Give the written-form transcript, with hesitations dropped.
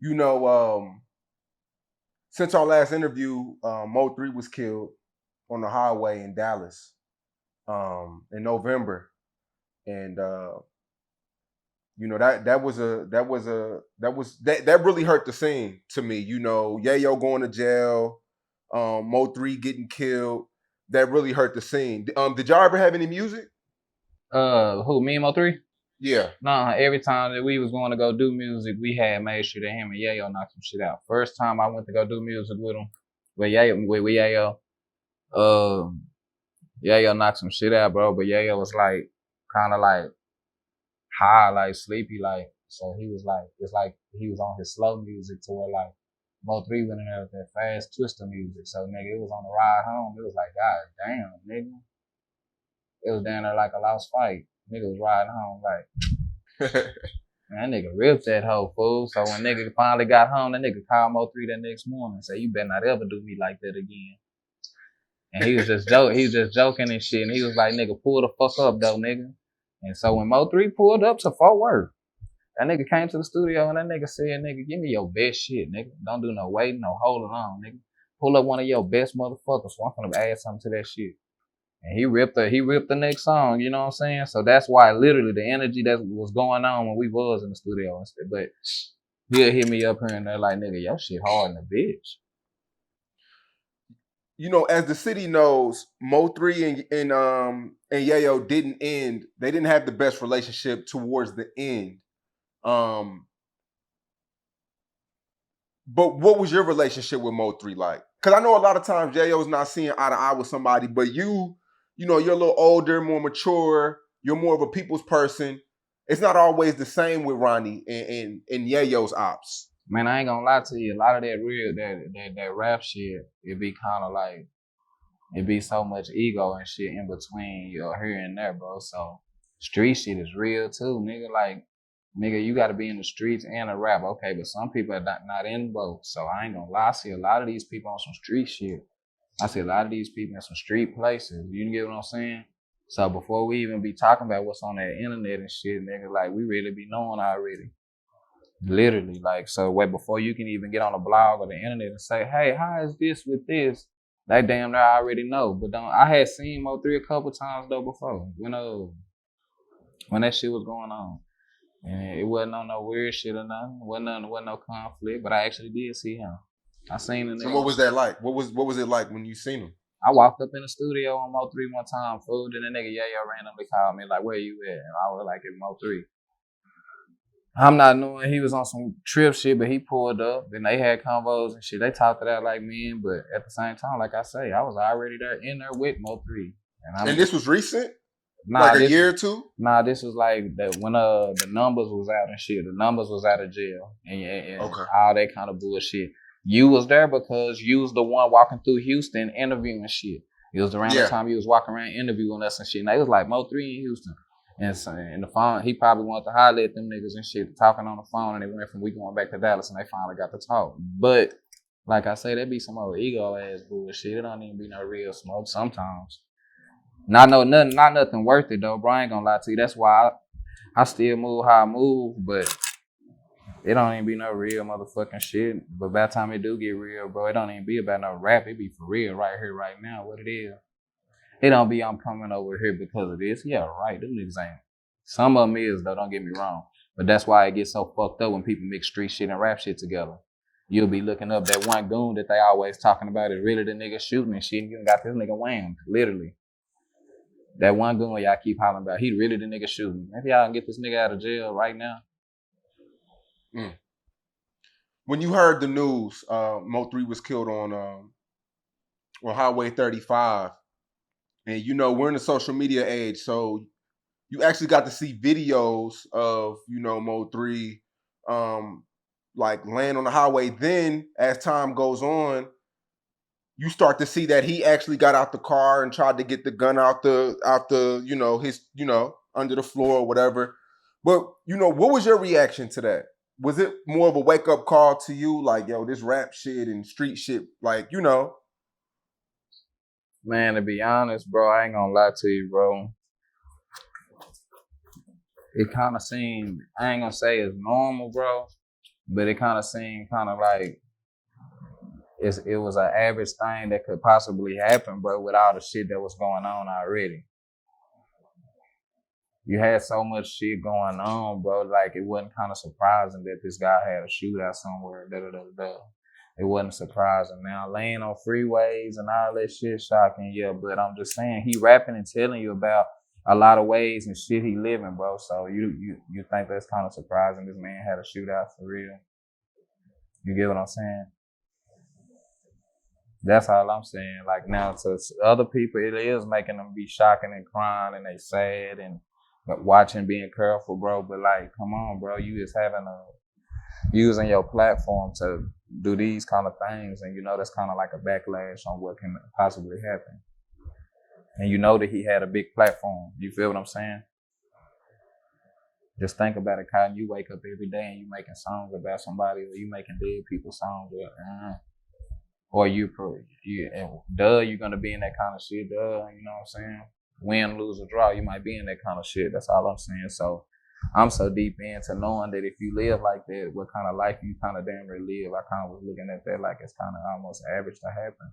You know, since our last interview, Mo3 was killed on the highway in Dallas in November, and that really hurt the scene to me. You know, Yayo going to jail, Mo3 getting killed. That really hurt the scene. Did y'all ever have any music? Who, me and Mo3? Yeah. Nah, every time that we was going to go do music, we had made sure that him and Yayo knocked some shit out. First time I went to go do music with him, with Yayo, uh, Yayo knocked some shit out, bro. But Yayo was like, kind of like high, like sleepy, like. So he was like, it's like he was on his slow music to where like Mo3 went in there with that fast twister music. So nigga, it was on the ride home. It was like, God damn, nigga. It was down there like a lost fight. Nigga was riding home like, man, that nigga ripped that whole fool. So when nigga finally got home, that nigga called Mo3 that next morning and said, you better not ever do me like that again. And he was just joking and shit. And he was like, nigga, pull the fuck up though, nigga. And so when Mo3 pulled up to Fort Worth, that nigga came to the studio and that nigga said, nigga, give me your best shit, nigga. Don't do no waiting, no holding on, nigga. Pull up one of your best motherfuckers. So I'm gonna add something to that shit. And he ripped the next song, you know what I'm saying? So that's why literally the energy that was going on when we was in the studio and stuff. But he'll hit me up here and they're like, nigga, your shit hard in the bitch. You know, as the city knows, Mo3 and Yayo didn't end. They didn't have the best relationship towards the end. Um, but what was your relationship with Mo3 like? Because I know a lot of times Yayo's not seeing eye to eye with somebody, but you know, you're a little older, more mature. You're more of a people's person. It's not always the same with Ronnie and Yayo's ops. Man, I ain't gonna lie to you. A lot of that real that rap shit, it be kind of like it be so much ego and shit in between here and there, bro. So street shit is real too, nigga. Like, nigga, you gotta be in the streets and a rap. Okay, but some people are not in both. So I ain't gonna lie. I see a lot of these people on some street shit. I see a lot of these people in some street places. You get what I'm saying? So before we even be talking about what's on that internet and shit, nigga, like we really be knowing already. Literally, like, so way before you can even get on a blog or the internet and say, hey, how is this with this? That damn near I already know. But I had seen Mo3 a couple times though before. When that shit was going on. And it wasn't on no weird shit or nothing. Wasn't no conflict. But I actually did see him. I seen the nigga. And what was that like? What was it like when you seen him? I walked up in the studio on Mo3 one time, food, and the nigga Yayo randomly called me like, where you at? And I was like, at Mo3. I'm not knowing he was on some trip shit, but he pulled up. Then they had convos and shit. They talked it out like men, but at the same time, like I say, I was already in there with Mo3. And this was recent? Nah, like a year or two? Nah, this was like when the numbers was out and shit. The numbers was out of jail and okay. all that kind of bullshit. You was there because you was the one walking through Houston interviewing shit. It was around the time you was walking around interviewing us and shit. And they was like Mo3 in Houston. And so, the phone, he probably wanted to holler at them niggas and shit, talking on the phone, and they went from we going back to Dallas, and they finally got to talk. But like I say, that be some old ego ass bullshit. It don't even be no real smoke sometimes. Not nothing worth it though, bro. I ain't gonna lie to you. That's why I still move how I move, but it don't even be no real motherfucking shit. But by the time it do get real, bro, it don't even be about no rap. It be for real right here, right now, what it is. It don't be I'm coming over here because of this. Yeah, right. Them niggas ain't. Some of them is though, don't get me wrong. But that's why it gets so fucked up when people mix street shit and rap shit together. You'll be looking up that one goon that they always talking about is really the nigga shooting and shit. And you got this nigga whammed, literally. That one goon y'all keep hollering about, he really the nigga shooting. Maybe y'all can get this nigga out of jail right now. When you heard the news, Mo3 was killed on Highway 35. And you know, we're in the social media age, so you actually got to see videos of, you know, Mo3 like laying on the highway. Then as time goes on, you start to see that he actually got out the car and tried to get the gun out the, you know, his, you know, under the floor or whatever. But, you know, what was your reaction to that? Was it more of a wake up call to you? Like, yo, this rap shit and street shit, like, you know. Man, to be honest, bro, I ain't gonna lie to you, bro. It kind of seemed, I ain't gonna say it's normal, bro, But it kind of seemed kind of like it was an average thing that could possibly happen, bro, with all the shit that was going on already. You had so much shit going on, bro. Like it wasn't kind of surprising that this guy had a shootout somewhere. Da da da da. It wasn't surprising. Now laying on freeways and all that shit, shocking, yeah. But I'm just saying, he rapping and telling you about a lot of ways and shit he living, bro. So you think that's kind of surprising? This man had a shootout for real. You get what I'm saying? That's all I'm saying. Like now, to other people, it is making them be shocking and crying and they sad and watching, being careful, bro. But like, come on, bro, you just having a using your platform to do these kind of things, and you know that's kind of like a backlash on what can possibly happen. And you know that he had a big platform. You feel what I'm saying? Just think about it, Cotton. You wake up every day and you making songs about somebody, or you making dead people songs, or you're gonna be in that kind of shit, you know what I'm saying? Win, lose, or draw, you might be in that kind of shit. That's all I'm saying. So I'm so deep into knowing that if you live like that, what kind of life you kind of damn near live. I kind of was looking at that like it's kind of almost average to happen.